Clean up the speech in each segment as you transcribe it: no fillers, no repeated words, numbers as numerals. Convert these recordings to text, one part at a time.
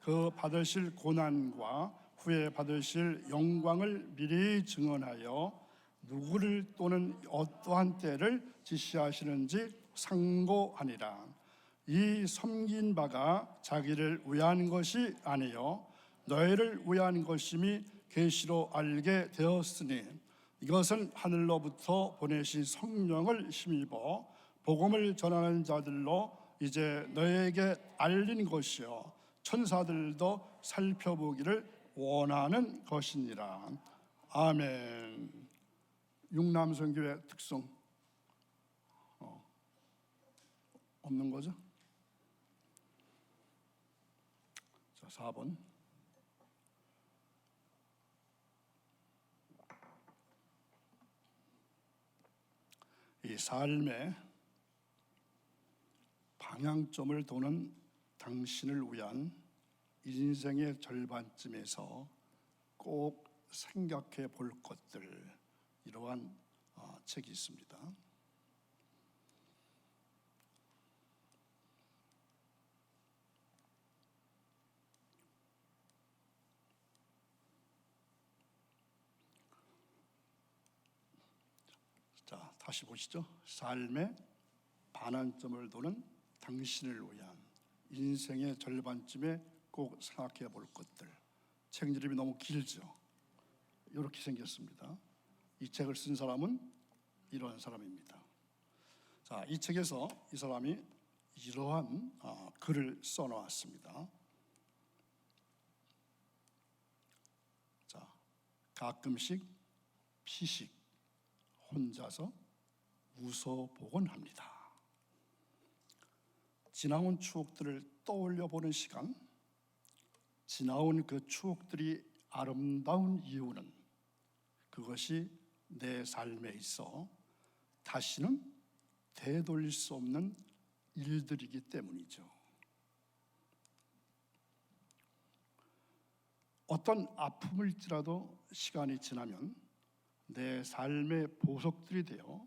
그 받으실 고난과 후에 받으실 영광을 미리 증언하여 누구를 또는 어떠한 때를 지시하시는지 상고하니라. 이 섬긴 바가 자기를 위한 것이 아니요 너희를 위한 것임이 계시로 알게 되었으니 이것은 하늘로부터 보내신 성령을 힘입어 복음을 전하는 자들로 이제 너희에게 알린 것이요 천사들도 살펴보기를 원하는 것이니라. 아멘. 육남선교회 특성 없는 거죠? 자, 4번. 이 삶의 방향점을 도는 당신을 위한 인생의 절반쯤에서 꼭 생각해 볼 것들, 이러한 책이 있습니다. 자, 다시 보시죠. 삶의 반환점을 도는 당신을 위한 인생의 절반쯤에 꼭 생각해 볼 것들. 책 이름이 너무 길죠. 이렇게 생겼습니다. 이 책을 쓴 사람은 이런 사람입니다. 자, 이 책에서 이 사람이 이러한 글을 써놓았습니다. 자, 가끔씩 피식 혼자서 웃어 보곤 합니다. 지나온 추억들을 떠올려 보는 시간, 지나온 그 추억들이 아름다운 이유는 그것이 내 삶에 있어 다시는 되돌릴 수 없는 일들이기 때문이죠. 어떤 아픔일지라도 시간이 지나면 내 삶의 보석들이 되어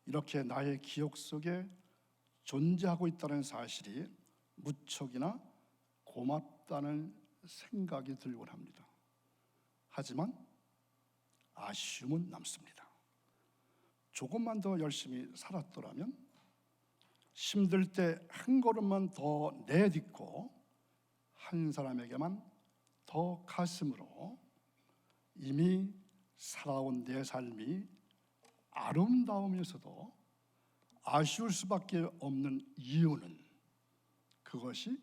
이렇게 나의 기억 속에 존재하고 있다는 사실이 무척이나 고맙다는 생각이 들곤 합니다. 하지만 아쉬움은 남습니다. 조금만 더 열심히 살았더라면, 힘들 때 한 걸음만 더 내딛고 한 사람에게만 더 가슴으로 이미 살아온 내 삶이 아름다우면서도 아쉬울 수밖에 없는 이유는 그것이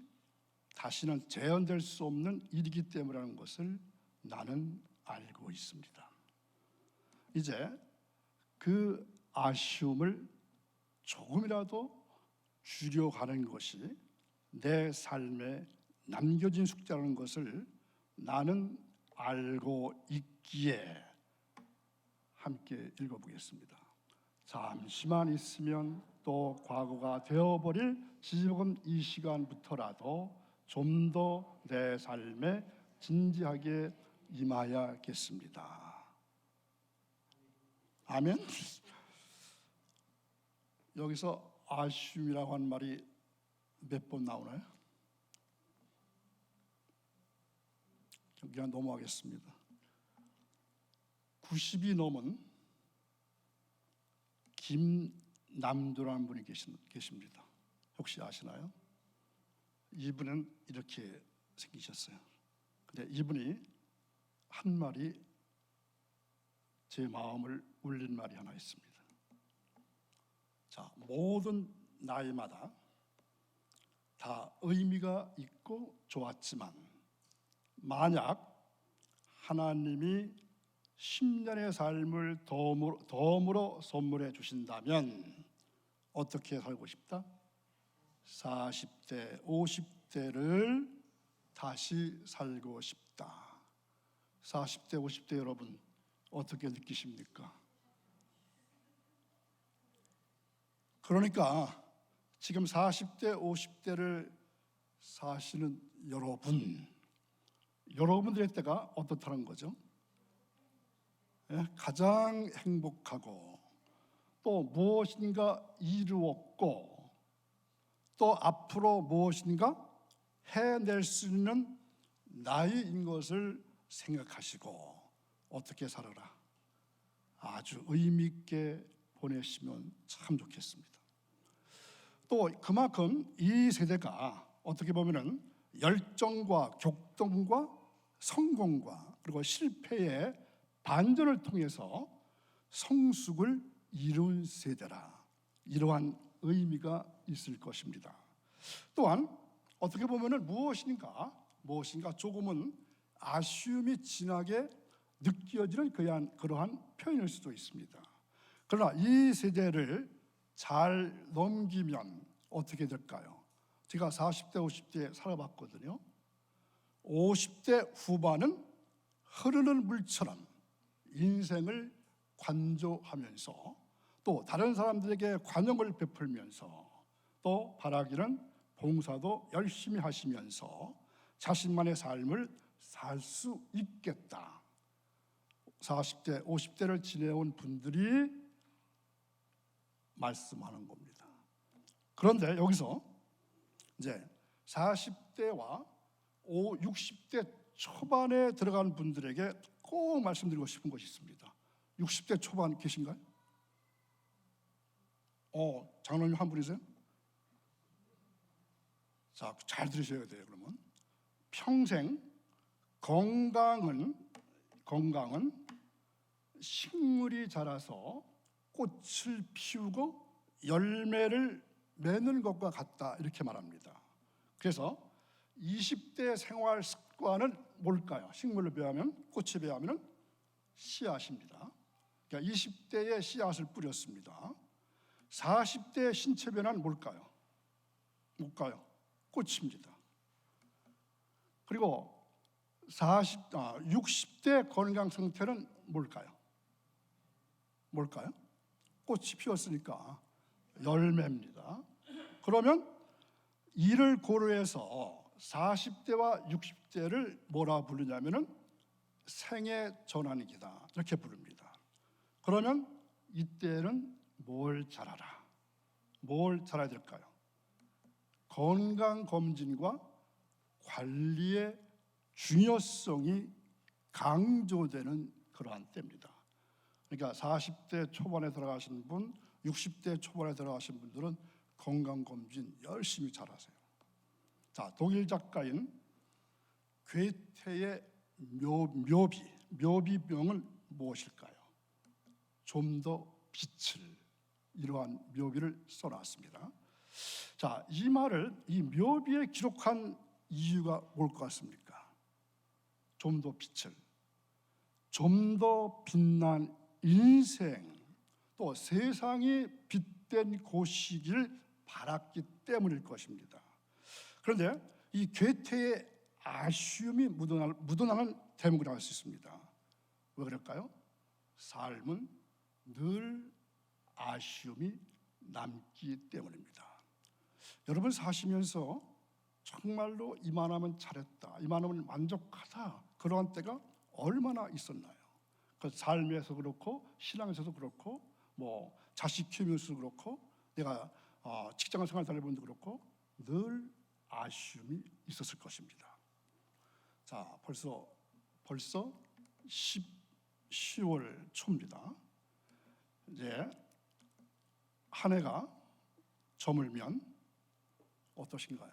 다시는 재현될 수 없는 일이기 때문이라는 것을 나는 알고 있습니다. 이제 그 아쉬움을 조금이라도 줄여가는 것이 내 삶에 남겨진 숙제라는 것을 나는 알고 있기에 함께 읽어보겠습니다. 잠시만 있으면 또 과거가 되어버릴 지저분 이 시간부터라도 좀 더 내 삶에 진지하게 임하야겠습니다. 아멘. 여기서 아쉬움이라고 하는 말이 몇 번 나오나요? 그냥 넘어가겠습니다. 90이 넘은 김남도라는 분이 계십니다. 혹시 아시나요? 이분은 이렇게 생기셨어요. 근데 이분이 한 말이 제 마음을 울린 말이 하나 있습니다. 자, 모든 나이마다 다 의미가 있고 좋았지만 만약 하나님이 10년의 삶을 덤으로 선물해 주신다면 어떻게 살고 싶다? 40대, 50대를 다시 살고 싶다. 40대, 50대 여러분 어떻게 느끼십니까? 그러니까 지금 40대, 50대를 사시는 여러분들의 때가 어떻다는 거죠? 가장 행복하고 또 무엇인가 이루었고 또 앞으로 무엇인가 해낼 수 있는 나이인 것을 생각하시고 어떻게 살아라, 아주 의미 있게 보내시면 참 좋겠습니다. 또 그만큼 이 세대가 어떻게 보면은 열정과 격동과 성공과 그리고 실패의 반전을 통해서 성숙을 이룬 세대라, 이러한 의미가 있을 것입니다. 또한 어떻게 보면은 무엇인가 조금은 아쉬움이 진하게 느껴지는 그러한 표현일 수도 있습니다. 그러나 이 세대를 잘 넘기면 어떻게 될까요? 제가 40대, 50대 살아봤거든요. 50대 후반은 흐르는 물처럼 인생을 관조하면서 또 다른 사람들에게 관용을 베풀면서 또 바라기는 봉사도 열심히 하시면서 자신만의 삶을 살 수 있겠다. 40대, 50대를 지내온 분들이 말씀하는 겁니다. 그런데 여기서 이제 40대와 60대 초반에 들어간 분들에게 꼭 말씀드리고 싶은 것이 있습니다. 60대 초반 계신가요? 장로님 한 분이세요? 자, 잘 들으셔야 돼요. 그러면 평생 건강은 식물이 자라서 꽃을 피우고 열매를 맺는 것과 같다, 이렇게 말합니다. 그래서 20대 생활 습관은 뭘까요? 식물을 배하면, 꽃이 배하면 씨앗입니다. 그러니까 20대에 씨앗을 뿌렸습니다. 40대의 신체 변화는 뭘까요? 꽃입니다. 그리고 60대 건강 상태는 뭘까요? 꽃이 피었으니까 열매입니다. 그러면 이를 고려해서 40대와 60대를 뭐라 부르냐면은 생애 전환기다, 이렇게 부릅니다. 그러면 이때는 뭘 잘해야 될까요? 건강검진과 관리의 중요성이 강조되는 그러한 때입니다. 그러니까 40대 초반에 들어가신 분, 60대 초반에 들어가신 분들은 건강검진 열심히 잘하세요. 자, 독일 작가인 괴테의 묘비병은 무엇일까요? 좀 더 빛을, 이러한 묘비를 써놨습니다. 자, 이 말을 이 묘비에 기록한 이유가 뭘 것 같습니까? 좀 더 빛을, 좀 더 빛난 인생, 또 세상이 빛된 곳이길 바랐기 때문일 것입니다. 그런데 이 괴테의 아쉬움이 묻어나는 대목이라고 할 수 있습니다. 왜 그럴까요? 삶은 늘 아쉬움이 남기 때문입니다. 여러분 사시면서 정말로 이만하면 잘했다, 이만하면 만족하다, 그러한 때가 얼마나 있었나요? 그 삶에서 그렇고 신앙에서도 그렇고 뭐 자식 키우면서도 그렇고 내가 직장 생활 다니면도 그렇고 늘 아쉬움이 있었을 것입니다. 자, 벌써 10월 초입니다. 이제 한 해가 저물면 어떠신가요?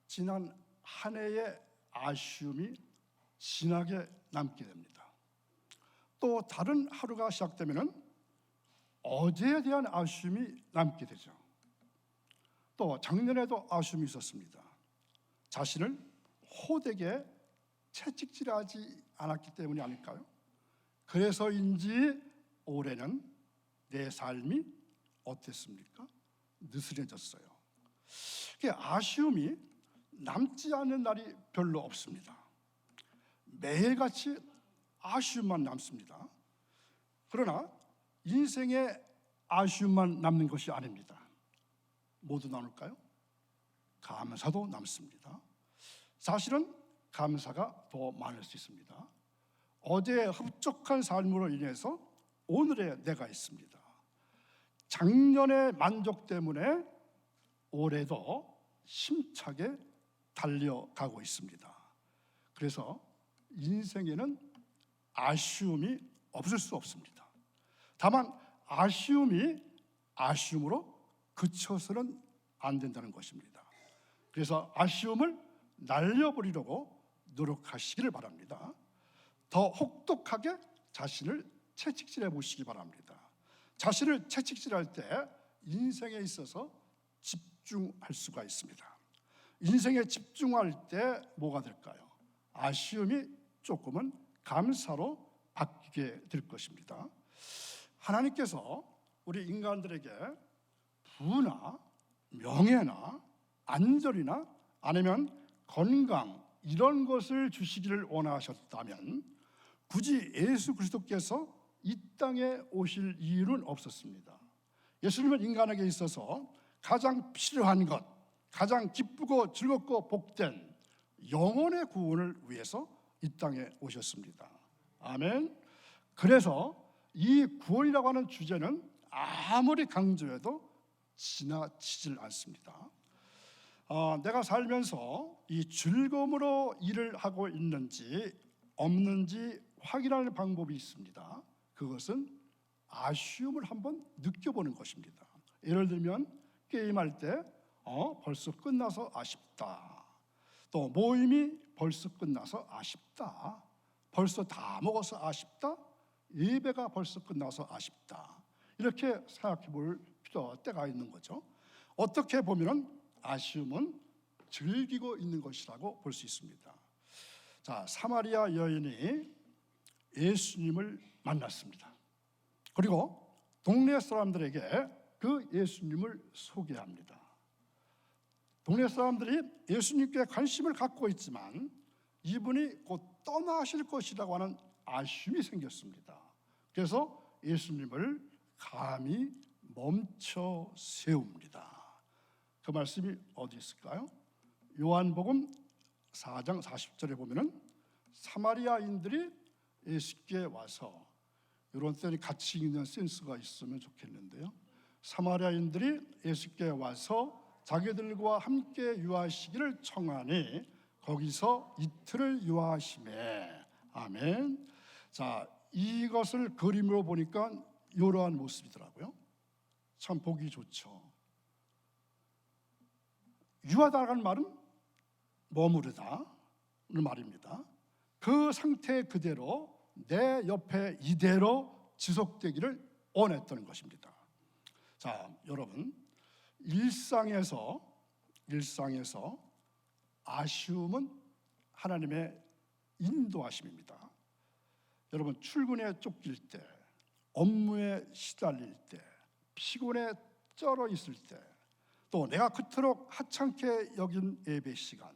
지난 한 해의 아쉬움이 진하게 남게 됩니다. 또 다른 하루가 시작되면 어제에 대한 아쉬움이 남게 되죠. 또 작년에도 아쉬움이 있었습니다. 자신을 호되게 채찍질하지 않았기 때문이 아닐까요? 그래서인지 올해는 내 삶이 어땠습니까? 느슨해졌어요. 아쉬움이 남지 않는 날이 별로 없습니다. 매일같이 아쉬움만 남습니다. 그러나 인생에 아쉬움만 남는 것이 아닙니다. 모두 나눌까요? 감사도 남습니다. 사실은 감사가 더 많을 수 있습니다. 어제의 흡족한 삶으로 인해서 오늘의 내가 있습니다. 작년의 만족 때문에 올해도 힘차게 달려가고 있습니다. 그래서 인생에는 아쉬움이 없을 수 없습니다. 다만 아쉬움이 아쉬움으로 그쳐서는 안 된다는 것입니다. 그래서 아쉬움을 날려버리려고 노력하시기를 바랍니다. 더 혹독하게 자신을 채찍질해 보시기 바랍니다. 자신을 채찍질할 때 인생에 있어서 집중할 수가 있습니다. 인생에 집중할 때 뭐가 될까요? 아쉬움이 조금은 감사로 바뀌게 될 것입니다. 하나님께서 우리 인간들에게 부나 명예나 안전이나 아니면 건강 이런 것을 주시기를 원하셨다면 굳이 예수 그리스도께서 이 땅에 오실 이유는 없었습니다. 예수님은 인간에게 있어서 가장 필요한 것, 가장 기쁘고 즐겁고 복된 영혼의 구원을 위해서 이 땅에 오셨습니다. 아멘. 그래서 이 구원이라고 하는 주제는 아무리 강조해도 지나치질 않습니다. 내가 살면서 이 즐거움으로 일을 하고 있는지 없는지 확인하는 방법이 있습니다. 그것은 아쉬움을 한번 느껴보는 것입니다. 예를 들면 게임할 때 벌써 끝나서 아쉽다. 또 모임이 벌써 끝나서 아쉽다. 벌써 다 먹어서 아쉽다. 예배가 벌써 끝나서 아쉽다. 이렇게 생각해 볼 때가 있는 거죠. 어떻게 보면 아쉬움은 즐기고 있는 것이라고 볼 수 있습니다. 자, 사마리아 여인이 예수님을 만났습니다. 그리고 동네 사람들에게 그 예수님을 소개합니다. 동네 사람들이 예수님께 관심을 갖고 있지만 이분이 곧 떠나실 것이라고 하는 아쉬움이 생겼습니다. 그래서 예수님을 감히 멈춰 세웁니다. 그 말씀이 어디 있을까요? 요한복음 4장 40절에 보면은 사마리아인들이 예수께 와서, 이런 때는 같이 읽는 센스가 있으면 좋겠는데요. 사마리아인들이 예수께 와서 자기들과 함께 유하시기를 청하니 거기서 이틀을 유하심에. 아멘. 자, 이것을 그림으로 보니까 이러한 모습이더라고요. 참 보기 좋죠. 유하다라는 말은 머무르다는 말입니다. 그 상태 그대로 내 옆에 이대로 지속되기를 원했던 것입니다. 자, 여러분, 일상에서 아쉬움은 하나님의 인도하심입니다. 여러분, 출근에 쫓길 때, 업무에 시달릴 때, 피곤에 쩔어 있을 때, 또 내가 그토록 하찮게 여긴 예배 시간,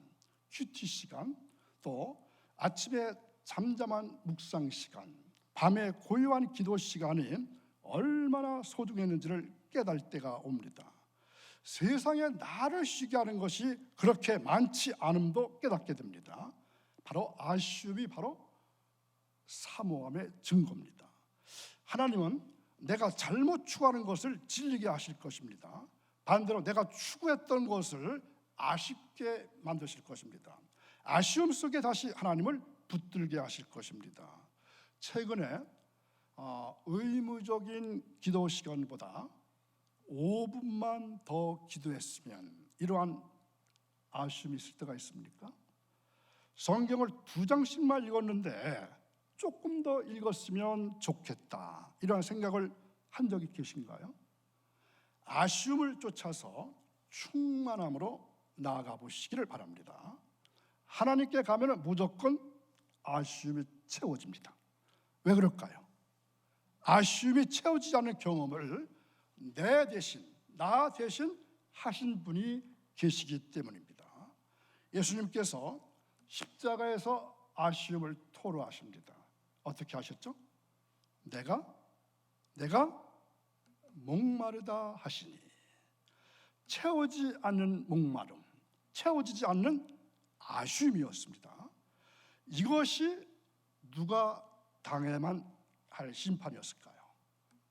큐티 시간, 또 아침에 잠잠한 묵상 시간, 밤에 고요한 기도 시간이 얼마나 소중했는지를 깨달을 때가 옵니다. 세상에 나를 쉬게 하는 것이 그렇게 많지 않음도 깨닫게 됩니다. 바로 아쉬움이 바로 사모함의 증거입니다. 하나님은 내가 잘못 추구하는 것을 질리게 하실 것입니다. 반대로 내가 추구했던 것을 아쉽게 만드실 것입니다. 아쉬움 속에 다시 하나님을 붙들게 하실 것입니다. 최근에 의무적인 기도 시간보다 5분만 더 기도했으면, 이러한 아쉬움이 있을 때가 있습니까? 성경을 2장씩만 읽었는데 조금 더 읽었으면 좋겠다, 이런 생각을 한 적이 계신가요? 아쉬움을 쫓아서 충만함으로 나아가 보시기를 바랍니다. 하나님께 가면 무조건 아쉬움이 채워집니다. 왜 그럴까요? 아쉬움이 채워지지 않는 경험을 나 대신 하신 분이 계시기 때문입니다. 예수님께서 십자가에서 아쉬움을 토로하십니다. 어떻게 하셨죠? 내가 목마르다 하시니. 채워지지 않는 목마름, 채워지지 않는 아쉬움이었습니다. 이것이 누가 당해야만 할 심판이었을까요?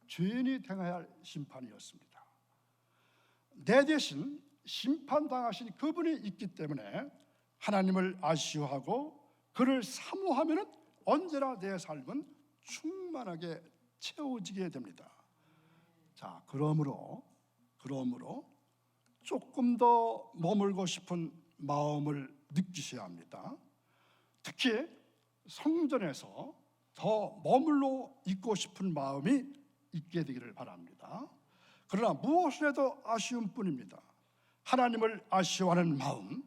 죄인이 당해야 할 심판이었습니다. 내 대신 심판당하신 그분이 있기 때문에 하나님을 아쉬워하고 그를 사모하면 언제나 내 삶은 충만하게 채워지게 됩니다. 자, 그러므로 조금 더 머물고 싶은 마음을 느끼셔야 합니다. 특히 성전에서 더 머물러 있고 싶은 마음이 있게 되기를 바랍니다. 그러나 무엇을 해도 아쉬운 뿐입니다. 하나님을 아쉬워하는 마음,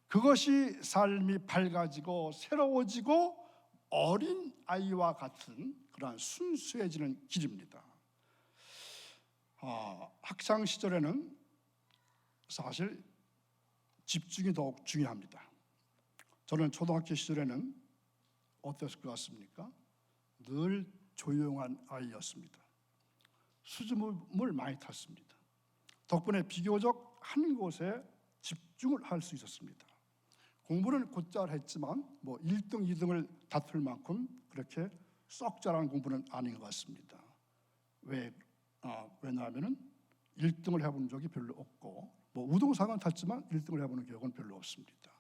그것이 삶이 밝아지고 새로워지고 어린 아이와 같은 그러한 순수해지는 길입니다. 학창 시절에는 사실 집중이 더욱 중요합니다. 저는 초등학교 시절에는 어땠을 것 같습니까? 늘 조용한 아이였습니다. 수줍음을 많이 탔습니다. 덕분에 비교적 한 곳에 집중을 할 수 있었습니다. 공부는 곧잘 했지만 1등, 2등을 다툴 만큼 그렇게 썩 잘한 공부는 아닌 것 같습니다. 왜냐하면 1등을 해본 적이 별로 없고 우등상은 탔지만 1등을 해보는 기억은 별로 없습니다.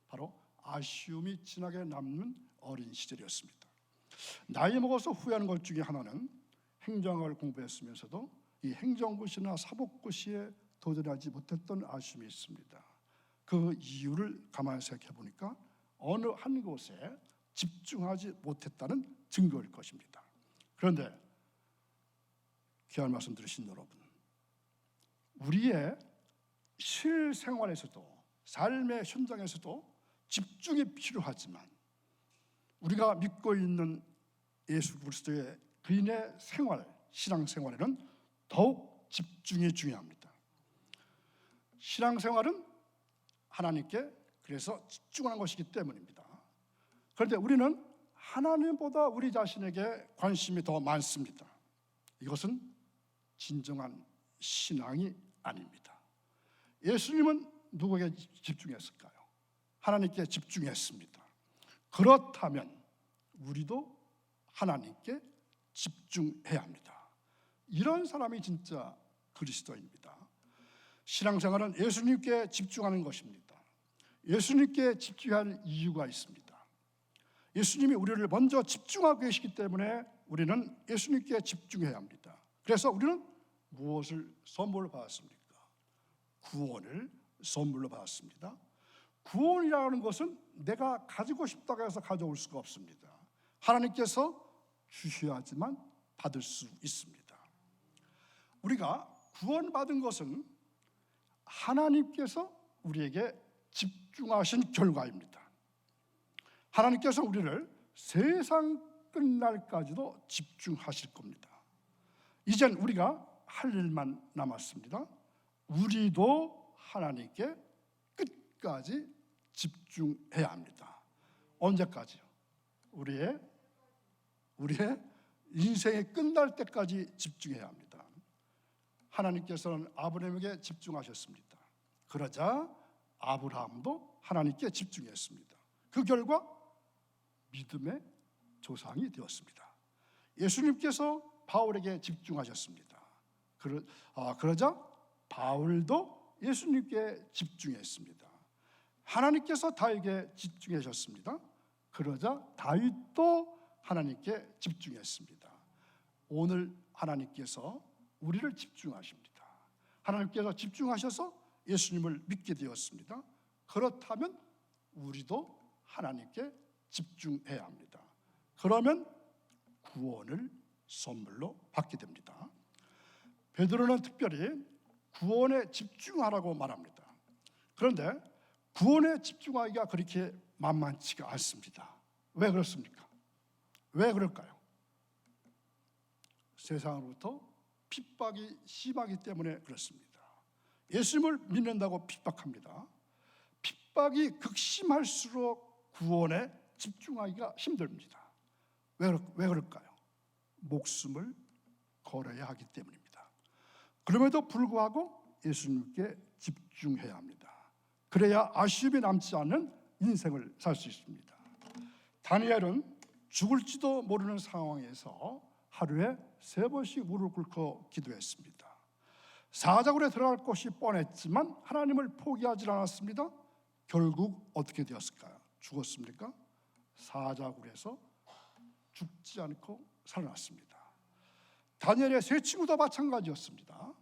바로 아쉬움이 진하게 남는 어린 시절이었습니다. 나이 먹어서 후회하는 것 중에 하나는 행정학을 공부했으면서도 이 행정고시나 사법고시에 도전하지 못했던 아쉬움이 있습니다. 그 이유를 가만히 생각해 보니까 어느 한 곳에 집중하지 못했다는 증거일 것입니다. 그런데 귀한 말씀 들으신 여러분, 우리의 실생활에서도 삶의 현장에서도 집중이 필요하지만 우리가 믿고 있는 예수 그리스도의 그인의 생활, 신앙생활에는 더욱 집중이 중요합니다. 신앙생활은 하나님께 그래서 집중하는 것이기 때문입니다. 그런데 우리는 하나님보다 우리 자신에게 관심이 더 많습니다. 이것은 진정한 신앙이 아닙니다. 예수님은 누구에게 집중했을까요? 하나님께 집중했습니다. 그렇다면 우리도 하나님께 집중해야 합니다. 이런 사람이 진짜 그리스도입니다. 신앙생활은 예수님께 집중하는 것입니다. 예수님께 집중할 이유가 있습니다. 예수님이 우리를 먼저 집중하고 계시기 때문에 우리는 예수님께 집중해야 합니다. 그래서 우리는 무엇을 선물로 받았습니까? 구원을 선물로 받았습니다. 구원이라는 것은 내가 가지고 싶다고 해서 가져올 수가 없습니다. 하나님께서 주셔야 하지만 받을 수 있습니다. 우리가 구원받은 것은 하나님께서 우리에게 집중하신 결과입니다. 하나님께서 우리를 세상 끝날까지도 집중하실 겁니다. 이젠 우리가 할 일만 남았습니다. 우리도 하나님께 끝까지 집중해야 합니다. 언제까지요? 우리의 인생이 끝날 때까지 집중해야 합니다. 하나님께서는 아브라함에게 집중하셨습니다. 그러자 아브라함도 하나님께 집중했습니다. 그 결과 믿음의 조상이 되었습니다. 예수님께서 바울에게 집중하셨습니다. 그러자 바울도 예수님께 집중했습니다. 하나님께서 다윗에게 집중하셨습니다. 그러자 다윗도 하나님께 집중했습니다. 오늘 하나님께서 우리를 집중하십니다. 하나님께서 집중하셔서 예수님을 믿게 되었습니다. 그렇다면 우리도 하나님께 집중해야 합니다. 그러면 구원을 선물로 받게 됩니다. 베드로는 특별히 구원에 집중하라고 말합니다. 그런데 구원에 집중하기가 그렇게 만만치가 않습니다. 왜 그렇습니까? 왜 그럴까요? 세상으로부터 핍박이 심하기 때문에 그렇습니다. 예수님을 믿는다고 핍박합니다. 핍박이 극심할수록 구원에 집중하기가 힘듭니다. 왜 그럴까요? 목숨을 걸어야 하기 때문입니다. 그럼에도 불구하고 예수님께 집중해야 합니다. 그래야 아쉬움이 남지 않는 인생을 살 수 있습니다. 다니엘은 죽을지도 모르는 상황에서 하루에 3번씩 무릎을 꿇고 기도했습니다. 사자굴에 들어갈 것이 뻔했지만 하나님을 포기하지 않았습니다. 결국 어떻게 되었을까요? 죽었습니까? 사자굴에서 죽지 않고 살아났습니다. 다니엘의 세 친구도 마찬가지였습니다.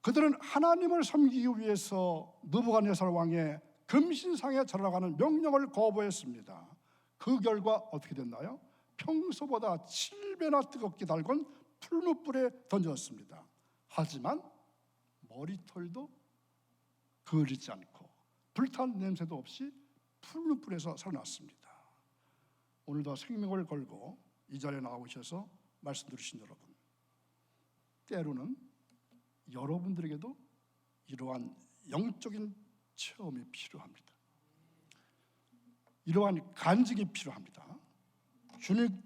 그들은 하나님을 섬기기 위해서 느부갓네살 왕의 금신상에 절하라는 명령을 거부했습니다. 그 결과 어떻게 됐나요? 평소보다 7배나 뜨겁게 달군 풀무불에 던졌습니다. 하지만 머리털도 그을리지 않고 불탄 냄새도 없이 풀무불에서 살아났습니다. 오늘도 생명을 걸고 이 자리에 나오셔서 말씀 들으신 여러분, 때로는 여러분들에게도 이러한 영적인 체험이 필요합니다. 이러한 간증이 필요합니다.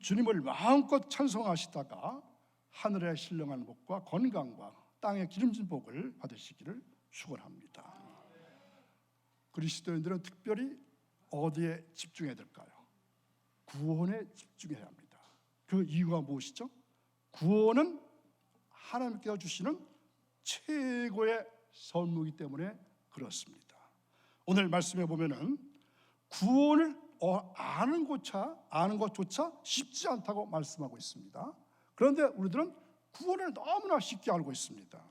주님을 마음껏 찬송하시다가 하늘의 신령한 복과 건강과 땅의 기름진 복을 받으시기를 축원합니다. 그리스도인들은 특별히 어디에 집중해야 될까요? 구원에 집중해야 합니다. 그 이유가 무엇이죠? 구원은 하나님께서 주시는 최고의 선물이기 때문에 그렇습니다. 오늘 말씀해 보면은 구원을 아는 것조차 쉽지 않다고 말씀하고 있습니다. 그런데 우리들은 구원을 너무나 쉽게 알고 있습니다.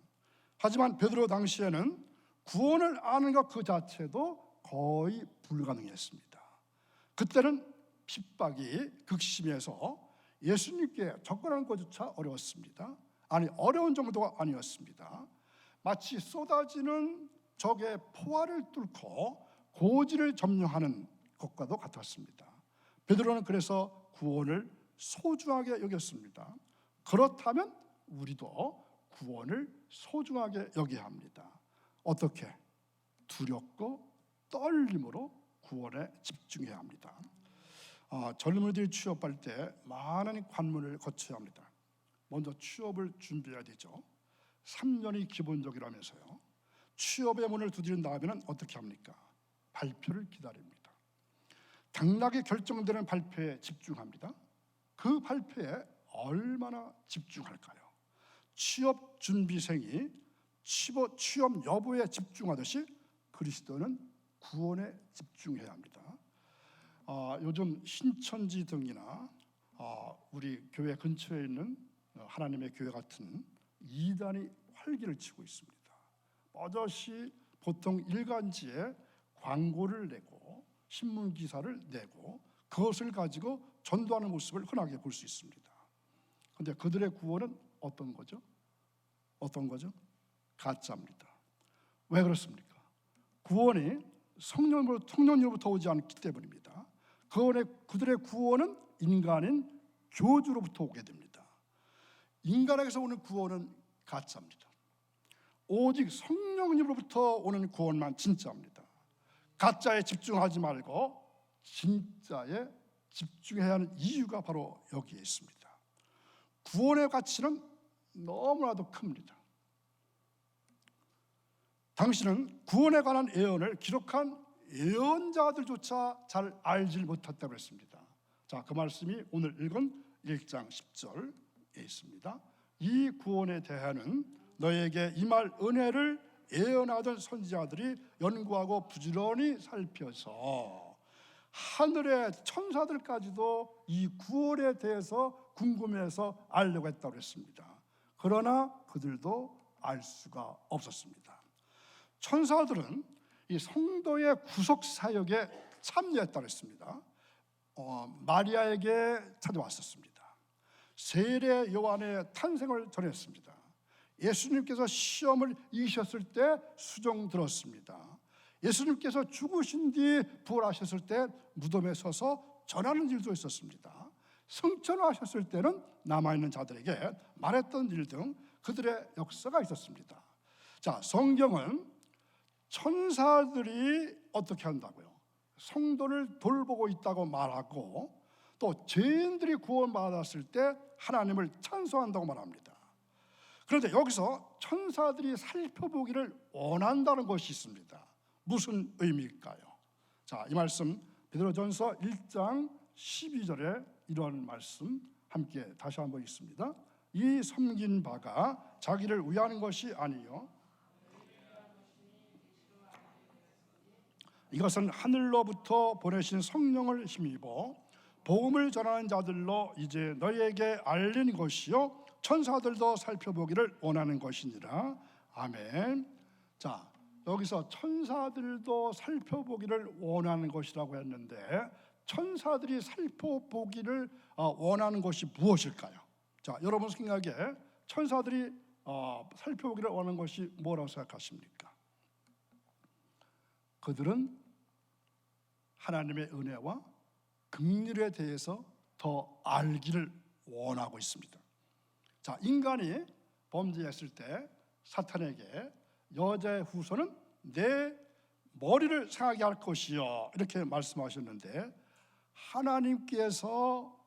하지만 베드로 당시에는 구원을 아는 것 그 자체도 거의 불가능했습니다. 그때는 핍박이 극심해서 예수님께 접근하는 것조차 어려웠습니다. 아니, 어려운 정도가 아니었습니다. 마치 쏟아지는 적의 포화를 뚫고 고지를 점령하는 것과도 같았습니다. 베드로는 그래서 구원을 소중하게 여겼습니다. 그렇다면 우리도 구원을 소중하게 여겨야 합니다. 어떻게? 두렵고 떨림으로 구원에 집중해야 합니다. 젊은이들이 취업할 때 많은 관문을 거쳐야 합니다. 먼저 취업을 준비해야 되죠. 3년이 기본적이라면서요. 취업의 문을 두드린 다음에는 어떻게 합니까? 발표를 기다립니다. 당락이 결정되는 발표에 집중합니다. 그 발표에 얼마나 집중할까요? 취업 준비생이 취업 여부에 집중하듯이 그리스도는 구원에 집중해야 합니다. 요즘 신천지 등이나 우리 교회 근처에 있는 하나님의 교회 같은 이단이 활기를 치고 있습니다. 버젓이 보통 일간지에 광고를 내고 신문 기사를 내고 그것을 가지고 전도하는 모습을 흔하게 볼 수 있습니다. 그런데 그들의 구원은 어떤 거죠? 가짜입니다. 왜 그렇습니까? 구원이 성령으로부터 오지 않기 때문입니다. 그들의 구원은 인간인 교주로부터 오게 됩니다. 인간에게서 오는 구원은 가짜입니다. 오직 성령님으로부터 오는 구원만 진짜입니다. 가짜에 집중하지 말고 진짜에 집중해야 하는 이유가 바로 여기에 있습니다. 구원의 가치는 너무나도 큽니다. 당신은 구원에 관한 예언을 기록한 예언자들조차 잘 알지 못했다고 했습니다. 자, 그 말씀이 오늘 읽은 1장 10절에 있습니다. 이 구원에 대하여는 너에게 임할 은혜를 예언하던 선지자들이 연구하고 부지런히 살펴서 하늘의 천사들까지도 이 구원에 대해서 궁금해서 알려고 했다고 했습니다. 그러나 그들도 알 수가 없었습니다. 천사들은 이 성도의 구속 사역에 참여했다고 했습니다. 마리아에게 찾아왔었습니다. 세례 요한의 탄생을 전했습니다. 예수님께서 시험을 이기셨을 때 수종 들었습니다. 예수님께서 죽으신 뒤 부활하셨을 때 무덤에 서서 전하는 일도 있었습니다. 승천하셨을 때는 남아있는 자들에게 말했던 일 등 그들의 역사가 있었습니다. 자, 성경은 천사들이 어떻게 한다고요? 성도를 돌보고 있다고 말하고 또 죄인들이 구원받았을 때 하나님을 찬송한다고 말합니다. 그런데 여기서 천사들이 살펴보기를 원한다는 것이 있습니다. 무슨 의미일까요? 자, 이 말씀 베드로전서 1장 12절에 이런 말씀 함께 다시 한번 읽습니다. 이 섬긴 바가 자기를 위하는 것이 아니요 이것은 하늘로부터 보내신 성령을 힘입어 복음을 전하는 자들로 이제 너희에게 알린 것이요 천사들도 살펴보기를 원하는 것이니라. 아멘. 자, 여기서 천사들도 살펴보기를 원하는 것이라고 했는데 천사들이 살펴보기를 원하는 것이 무엇일까요? 자, 여러분 생각에 천사들이 살펴보기를 원하는 것이 뭐라고 생각하십니까? 그들은 하나님의 은혜와 긍휼에 대해서 더 알기를 원하고 있습니다. 자, 인간이 범죄했을 때 사탄에게 여자의 후손은 내 머리를 상하게 할 것이요 이렇게 말씀하셨는데 하나님께서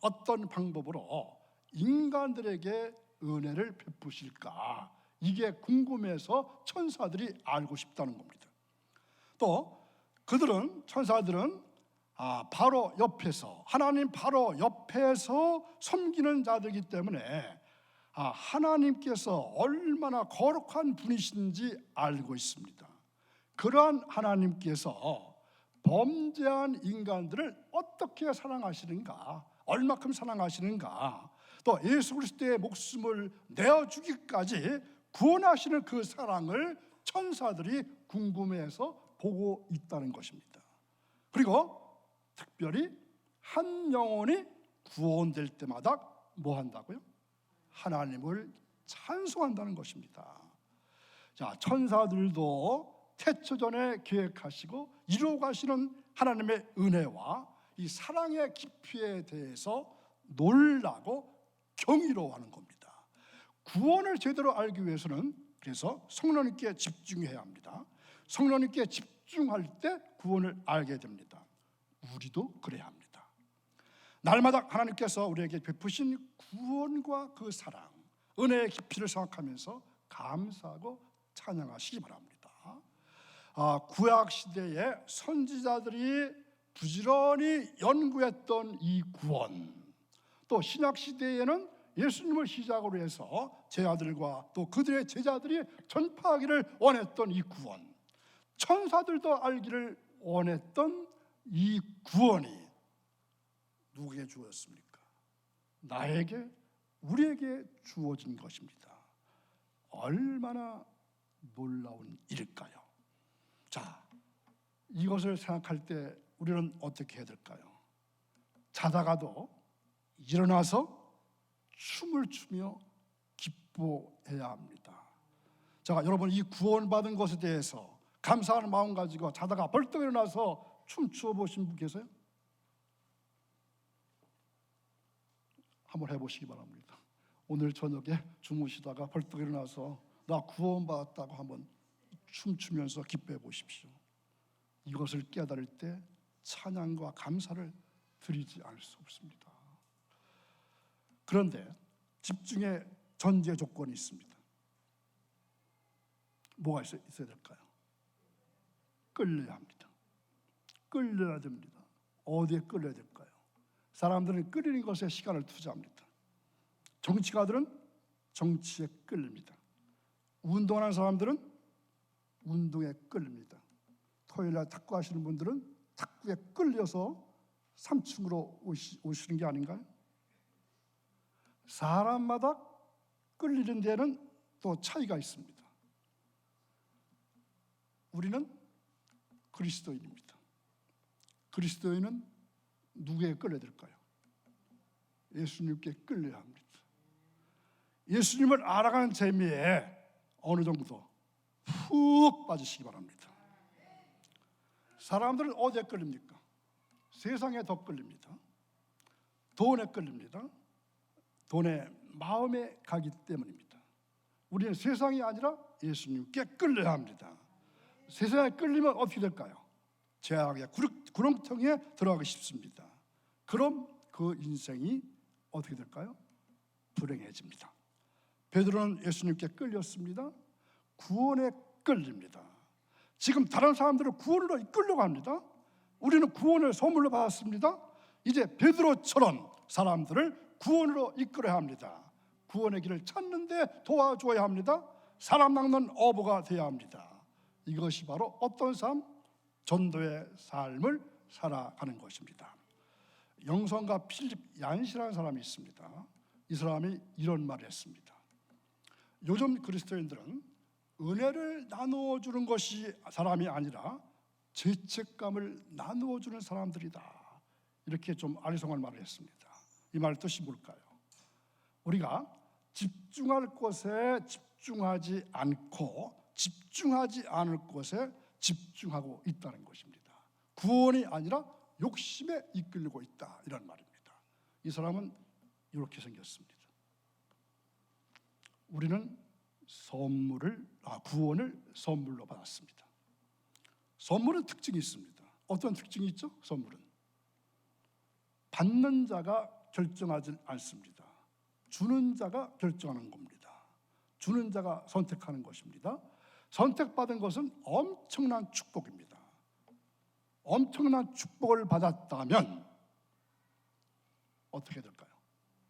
어떤 방법으로 인간들에게 은혜를 베푸실까, 이게 궁금해서 천사들이 알고 싶다는 겁니다. 또 천사들은 바로 옆에서, 하나님 바로 옆에서 섬기는 자들이기 때문에 하나님께서 얼마나 거룩한 분이신지 알고 있습니다. 그러한 하나님께서 범죄한 인간들을 어떻게 사랑하시는가, 얼마큼 사랑하시는가, 또 예수 그리스도의 목숨을 내어주기까지 구원하시는 그 사랑을 천사들이 궁금해해서 보고 있다는 것입니다. 그리고 특별히 한 영혼이 구원될 때마다 뭐 한다고요? 하나님을 찬송한다는 것입니다. 자, 천사들도 태초전에 계획하시고 이루어가시는 하나님의 은혜와 이 사랑의 깊이에 대해서 놀라고 경이로워하는 겁니다. 구원을 제대로 알기 위해서는 그래서 성령님께 집중해야 합니다. 성령님께 집중할 때 구원을 알게 됩니다. 우리도 그래야 합니다. 날마다 하나님께서 우리에게 베푸신 구원과 그 사랑, 은혜의 깊이를 생각하면서 감사하고 찬양하시기 바랍니다. 구약 시대에 선지자들이 부지런히 연구했던 이 구원, 또 신약 시대에는 예수님을 시작으로 해서 제 아들과 또 그들의 제자들이 전파하기를 원했던 이 구원, 천사들도 알기를 원했던 이 구원이 누구에게 주어졌습니까? 나에게, 우리에게 주어진 것입니다. 얼마나 놀라운 일일까요? 자, 이것을 생각할 때 우리는 어떻게 해야 될까요? 자다가도 일어나서 춤을 추며 기뻐해야 합니다. 자, 여러분, 이 구원받은 것에 대해서 감사하는 마음 가지고 자다가 벌떡 일어나서 춤추어 보신 분 계세요? 한번 해보시기 바랍니다. 오늘 저녁에 주무시다가 벌떡 일어나서 나 구원받았다고 한번 춤추면서 기뻐해 보십시오. 이것을 깨달을 때 찬양과 감사를 드리지 않을 수 없습니다. 그런데 집중의 전제 조건이 있습니다. 뭐가 있어야 될까요? 끌려야 합니다. 끌려야 됩니다. 어디에 끌려야 될까요? 사람들은 끌리는 것에 시간을 투자합니다. 정치가들은 정치에 끌립니다. 운동하는 사람들은 운동에 끌립니다. 토요일날 탁구 하시는 분들은 탁구에 끌려서 3층으로 오시는 게 아닌가요? 사람마다 끌리는 데는 또 차이가 있습니다. 우리는 그리스도인입니다. 그리스도인은 누구에게 끌려야 될까요? 예수님께 끌려야 합니다. 예수님을 알아가는 재미에 어느 정도 푹 빠지시기 바랍니다. 사람들은 어디에 끌립니까? 세상에 더 끌립니다. 돈에 끌립니다. 돈의 마음에 가기 때문입니다. 우리는 세상이 아니라 예수님께 끌려야 합니다. 세상에 끌리면 어떻게 될까요? 죄악의 구렁텅이에 들어가기 쉽습니다. 그럼 그 인생이 어떻게 될까요? 불행해집니다. 베드로는 예수님께 끌렸습니다. 구원에 끌립니다. 지금 다른 사람들은 구원으로 이끌려고 합니다. 우리는 구원을 선물로 받았습니다. 이제 베드로처럼 사람들을 구원으로 이끌어야 합니다. 구원의 길을 찾는데 도와줘야 합니다. 사람 낚는 어부가 되어야 합니다. 이것이 바로 어떤 삶? 전도의 삶을 살아가는 것입니다. 영성가 필립 얀시라는 사람이 있습니다. 이 사람이 이런 말을 했습니다. 요즘 그리스도인들은 은혜를 나누어 주는 것이 사람이 아니라 죄책감을 나누어 주는 사람들이다. 이렇게 좀 아리송한 말을 했습니다. 이 말 뜻이 뭘까요? 우리가 집중할 곳에 집중하지 않고 집중하지 않을 곳에 집중하고 있다는 것입니다. 구원이 아니라 욕심에 이끌리고 있다, 이런 말입니다. 이 사람은 이렇게 생겼습니다. 우리는 구원을 선물로 받았습니다. 선물은 특징이 있습니다. 어떤 특징이 있죠? 선물은 받는 자가 결정하지 않습니다. 주는 자가 결정하는 겁니다. 주는 자가 선택하는 것입니다. 선택받은 것은 엄청난 축복입니다. 엄청난 축복을 받았다면 어떻게 될까요?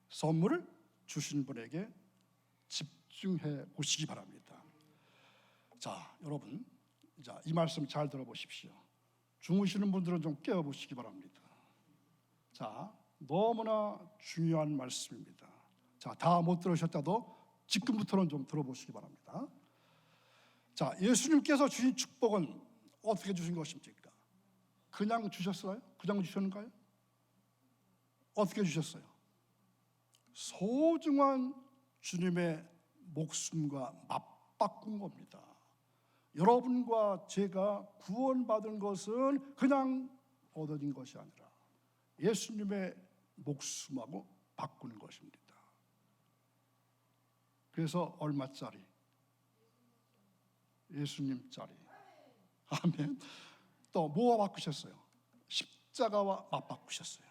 선물을 주신 분에게 집중해 보시기 바랍니다. 자, 여러분, 이 말씀 잘 들어보십시오. 주무시는 분들은 좀 깨어보시기 바랍니다. 자, 너무나 중요한 말씀입니다. 자, 다 못 들으셨다도 지금부터는 좀 들어보시기 바랍니다. 자, 예수님께서 주신 축복은 어떻게 주신 것입니까? 그냥 주셨어요? 그냥 주셨는가요? 어떻게 주셨어요? 소중한 주님의 목숨과 맞바꾼 겁니다. 여러분과 제가 구원받은 것은 그냥 얻어진 것이 아니라 예수님의 목숨하고 바꾸는 것입니다. 그래서 얼마짜리? 예수님짜리. 아멘. 또 뭐와 바꾸셨어요? 십자가와 맞바꾸셨어요.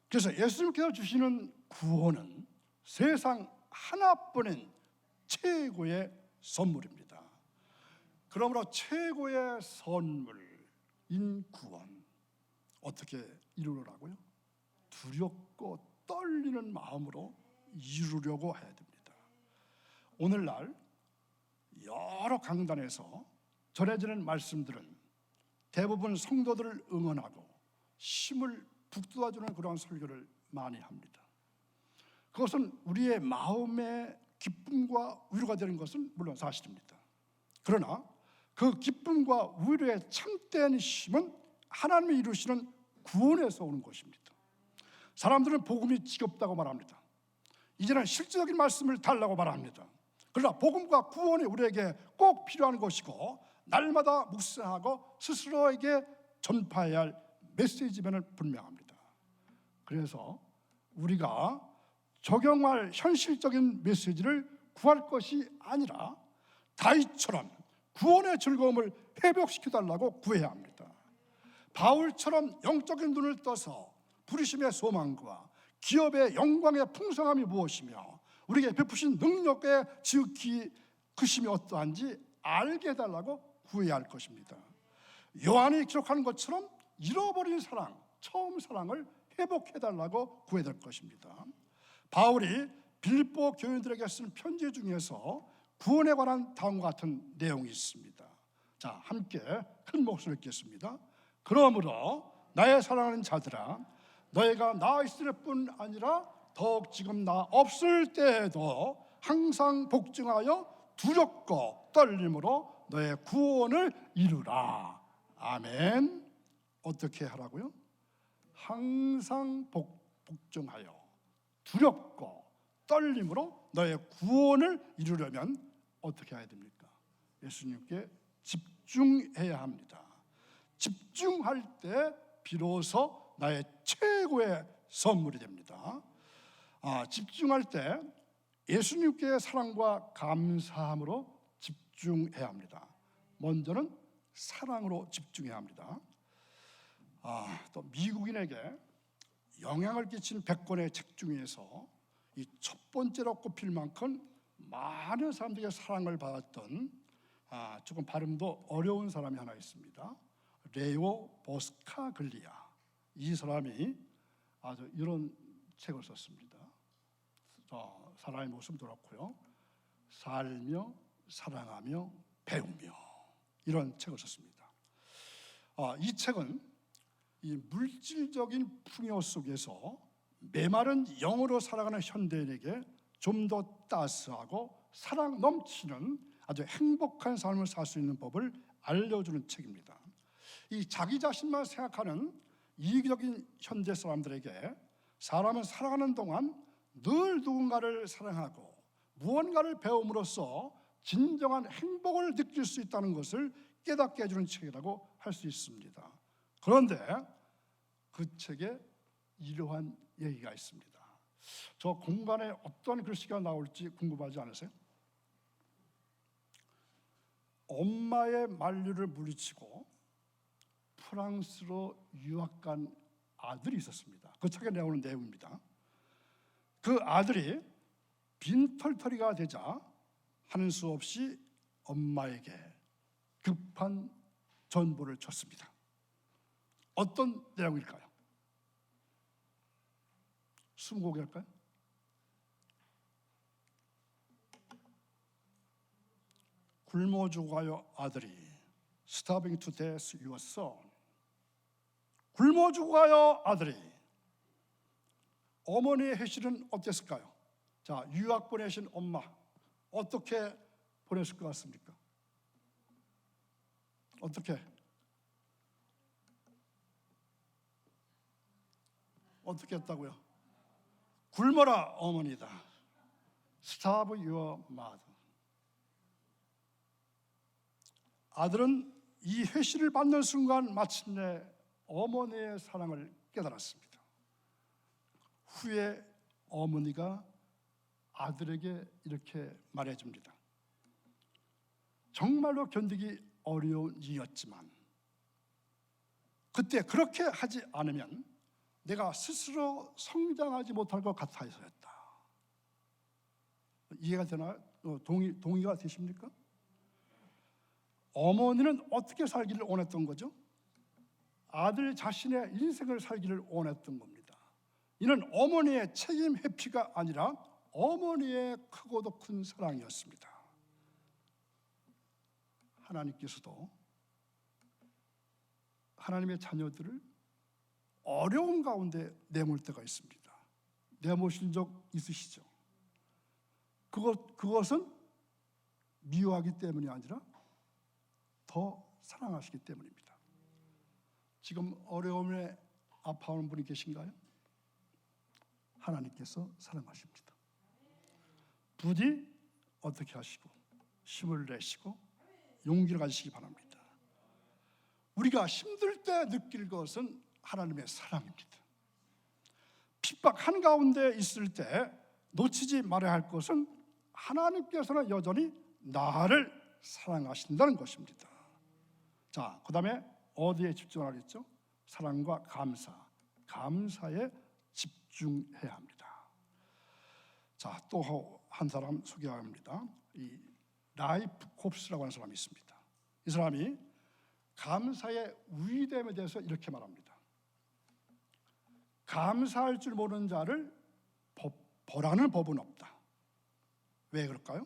그래서 예수님께서 주시는 구원은 세상 하나뿐인 최고의 선물입니다. 그러므로 최고의 선물인 구원, 어떻게 이루라고요? 두렵고 떨리는 마음으로 이루려고 해야 됩니다. 오늘날 여러 강단에서 전해지는 말씀들은 대부분 성도들을 응원하고 힘을 북돋아주는 그러한 설교를 많이 합니다. 그것은 우리의 마음의 기쁨과 위로가 되는 것은 물론 사실입니다. 그러나 그 기쁨과 위로의 참된 힘은 하나님이 이루시는 구원에서 오는 것입니다. 사람들은 복음이 지겹다고 말합니다. 이제는 실질적인 말씀을 달라고 말합니다. 그러나 복음과 구원이 우리에게 꼭 필요한 것이고 날마다 묵상하고 스스로에게 전파해야 할 메시지면은 분명합니다. 그래서 우리가 적용할 현실적인 메시지를 구할 것이 아니라 다윗처럼 구원의 즐거움을 회복시켜달라고 구해야 합니다. 바울처럼 영적인 눈을 떠서 부르심의 소망과 기업의 영광의 풍성함이 무엇이며 우리에게 베푸신 능력의 지극히 크심이 어떠한지 알게 해달라고 구해야 할 것입니다. 요한이 기록한 것처럼 잃어버린 사랑, 처음 사랑을 회복해달라고 구해야 될 것입니다. 바울이 빌립보 교인들에게 쓴 편지 중에서 구원에 관한 다음과 같은 내용이 있습니다. 자, 함께 큰 목소리로 읽겠습니다. 그러므로 나의 사랑하는 자들아, 너희가 나 있을 뿐 아니라 더욱 지금 나 없을 때에도 항상 복종하여 두렵고 떨림으로 너의 구원을 이루라. 아멘. 어떻게 하라고요? 항상 복종하여 두렵고 떨림으로 너의 구원을 이루려면 어떻게 해야 됩니까? 예수님께 집중해야 합니다. 집중할 때 비로소 나의 최고의 선물이 됩니다. 집중할 때 예수님께 사랑과 감사함으로 집중해야 합니다. 먼저는 사랑으로 집중해야 합니다. 또 미국인에게 영향을 끼친 100권의 책 중에서 이 첫 번째로 꼽힐 만큼 많은 사람들에게 사랑을 받았던 조금 발음도 어려운 사람이 하나 있습니다. 레오 보스카글리아. 이 사람이 아주 이런 책을 썼습니다. 사람의 모습도 그렇고요, 살며 사랑하며 배우며, 이런 책을 썼습니다. 이 책은 이 물질적인 풍요 속에서 메마른 영으로 살아가는 현대인에게 좀 더 따스하고 사랑 넘치는 아주 행복한 삶을 살 수 있는 법을 알려주는 책입니다. 이 자기 자신만 생각하는 이기적인 현대 사람들에게 사람은 살아가는 동안 늘 누군가를 사랑하고 무언가를 배움으로써 진정한 행복을 느낄 수 있다는 것을 깨닫게 해주는 책이라고 할 수 있습니다. 그런데 그 책에 이러한 얘기가 있습니다. 저 공간에 어떤 글씨가 나올지 궁금하지 않으세요? 엄마의 만류를 물리치고 프랑스로 유학 간 아들이 있었습니다. 그 책에 나오는 내용입니다. 그 아들이 빈털터리가 되자 하는 수 없이 엄마에게 급한 전보를 줬습니다. 어떤 내용일까요? 스무고개 할까요? 굶어 죽어요 아들이. Starving to death your son. 굶어 죽어요 아들이. 어머니의 해실은 어땠을까요? 자, 유학 보내신 엄마 어떻게 보냈을 것 같습니까? 어떻게 했다고요? 굶어라 어머니다. Starve your mother. 아들은 이 회시를 받는 순간 마침내 어머니의 사랑을 깨달았습니다. 후에 어머니가 아들에게 이렇게 말해줍니다. 정말로 견디기 어려운 일이었지만 그때 그렇게 하지 않으면 내가 스스로 성장하지 못할 것 같아서였다. 이해가 되나요? 동의가 되십니까? 어머니는 어떻게 살기를 원했던 거죠? 아들 자신의 인생을 살기를 원했던 겁니다. 이는 어머니의 책임 회피가 아니라 어머니의 크고도 큰 사랑이었습니다. 하나님께서도 하나님의 자녀들을 어려운 가운데 내몰 때가 있습니다. 내모신 적 있으시죠? 그것은 미워하기 때문이 아니라 더 사랑하시기 때문입니다. 지금 어려움에 아파하는 분이 계신가요? 하나님께서 사랑하십니다. 부디 어떻게 하시고 힘을 내시고 용기를 가지시기 바랍니다. 우리가 힘들 때 느낄 것은 하나님의 사랑입니다. 핍박 한가운데 있을 때 놓치지 말아야 할 것은 하나님께서는 여전히 나를 사랑하신다는 것입니다. 자, 그 다음에 어디에 집중하겠죠? 사랑과 감사에 집중해야 합니다. 자, 또 한 사람 소개합니다. 이 라이프 콥스라고 하는 사람이 있습니다. 이 사람이 감사의 위대함에 대해서 이렇게 말합니다. 감사할 줄 모르는 자를 벌하는 법은 없다. 왜 그럴까요?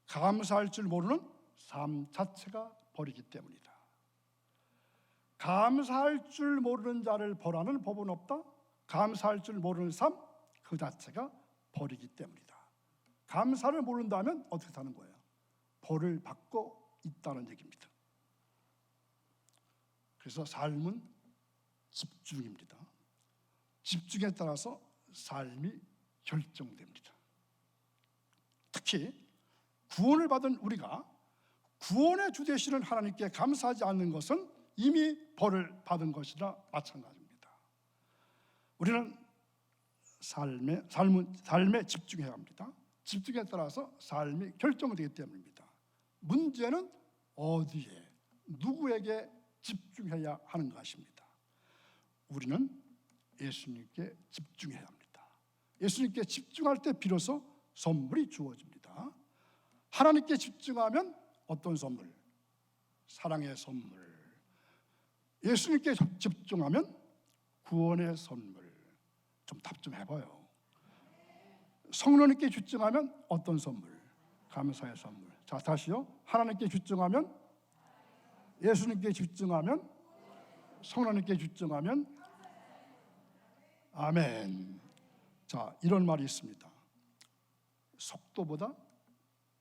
감사할 줄 모르는 삶 자체가 벌이기 때문이다. 감사할 줄 모르는 자를 벌하는 법은 없다. 감사할 줄 모르는 삶 그 자체가 벌이기 때문이다. 감사를 모른다면 어떻게 사는 거예요? 벌을 받고 있다는 얘기입니다. 그래서 삶은 집중입니다. 집중에 따라서 삶이 결정됩니다. 특히 구원을 받은 우리가 구원의 주 되시는 하나님께 감사하지 않는 것은 이미 벌을 받은 것이나 마찬가지입니다. 우리는 삶에 집중해야 합니다. 집중에 따라서 삶이 결정되기 때문입니다. 문제는 어디에, 누구에게 집중해야 하는 것입니다. 우리는 예수님께 집중해야 합니다. 예수님께 집중할 때 비로소 선물이 주어집니다. 하나님께 집중하면 어떤 선물? 사랑의 선물. 예수님께 집중하면 구원의 선물. 좀 답 좀 해봐요. 성령님께 집중하면 어떤 선물? 감사의 선물. 자, 다시요. 하나님께 집중하면, 예수님께 집중하면 성하나님께 집중하면 아멘. 자, 이런 말이 있습니다. 속도보다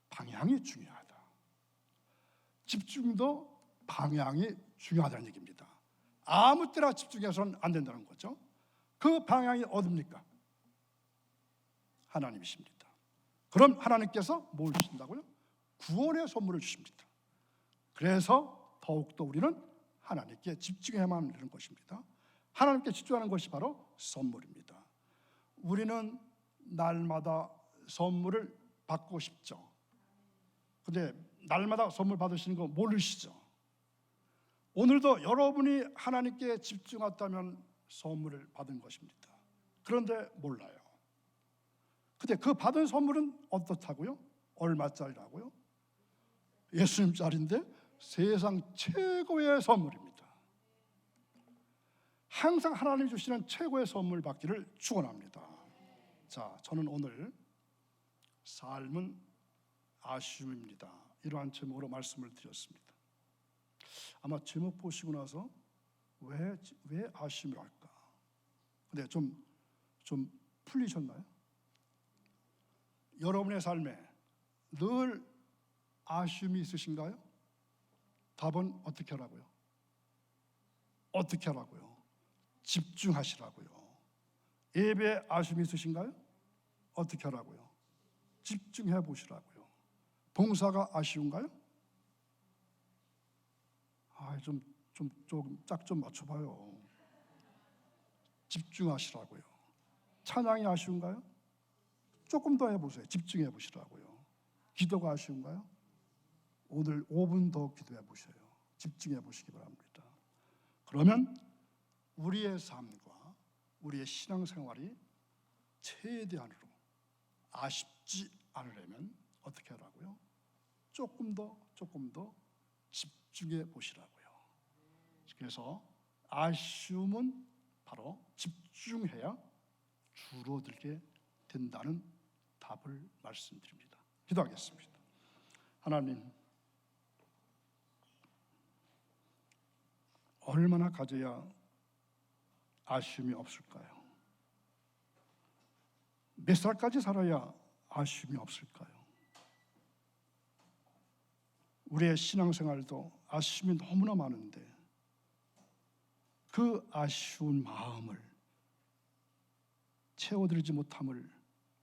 방향이 중요하다. 집중도 방향이 중요하다는 얘기입니다. 아무 때나 집중해서는 안 된다는 거죠. 그 방향이 어딥니까? 하나님이십니다. 그럼 하나님께서 뭘 주신다고요? 구원의 선물을 주십니다. 그래서 더욱더 우리는 하나님께 집중해야만 하는 것입니다. 하나님께 집중하는 것이 바로 선물입니다. 우리는 날마다 선물을 받고 싶죠. 근데 날마다 선물 받으시는 거 모르시죠? 오늘도 여러분이 하나님께 집중했다면 선물을 받은 것입니다. 그런데 몰라요. 근데 그 받은 선물은 어떻다고요? 얼마짜리라고요? 예수님짜리인데 세상 최고의 선물입니다. 항상 하나님이 주시는 최고의 선물 받기를 축원합니다. 자, 저는 오늘 삶은 아쉬움입니다. 이러한 제목으로 말씀을 드렸습니다. 아마 제목 보시고 나서 왜 아쉬움이랄까? 근데 좀 풀리셨나요? 여러분의 삶에 늘 아쉬움이 있으신가요? 답은 어떻게 하라고요? 어떻게 하라고요? 집중하시라고요. 예배에 아쉬움이 있으신가요? 어떻게 하라고요? 집중해 보시라고요. 봉사가 아쉬운가요? 좀 짝 좀 맞춰봐요. 집중하시라고요. 찬양이 아쉬운가요? 조금 더 해보세요. 집중해 보시라고요. 기도가 아쉬운가요? 오늘 5분 더 기도해 보셔요. 집중해 보시기 바랍니다. 그러면 우리의 삶과 우리의 신앙생활이 최대한으로 아쉽지 않으려면 어떻게 하라고요? 조금 더 집중해 보시라고요. 그래서 아쉬움은 바로 집중해야 줄어들게 된다는 답을 말씀드립니다. 기도하겠습니다. 하나님, 얼마나 가져야 아쉬움이 없을까요? 몇 살까지 살아야 아쉬움이 없을까요? 우리의 신앙생활도 아쉬움이 너무나 많은데 그 아쉬운 마음을 채워드리지 못함을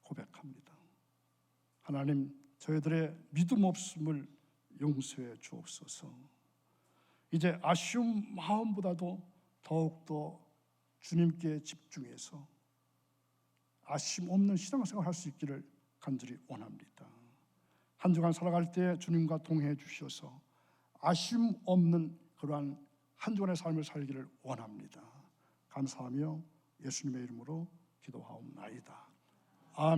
고백합니다. 하나님, 저희들의 믿음 없음을 용서해 주옵소서. 이제 아쉬운 마음보다도 더욱더 주님께 집중해서 아쉬움 없는 신앙생활을 할 수 있기를 간절히 원합니다. 한 주간 살아갈 때 주님과 동행해 주셔서 아쉬움 없는 그러한 한 주간의 삶을 살기를 원합니다. 감사하며 예수님의 이름으로 기도하옵나이다.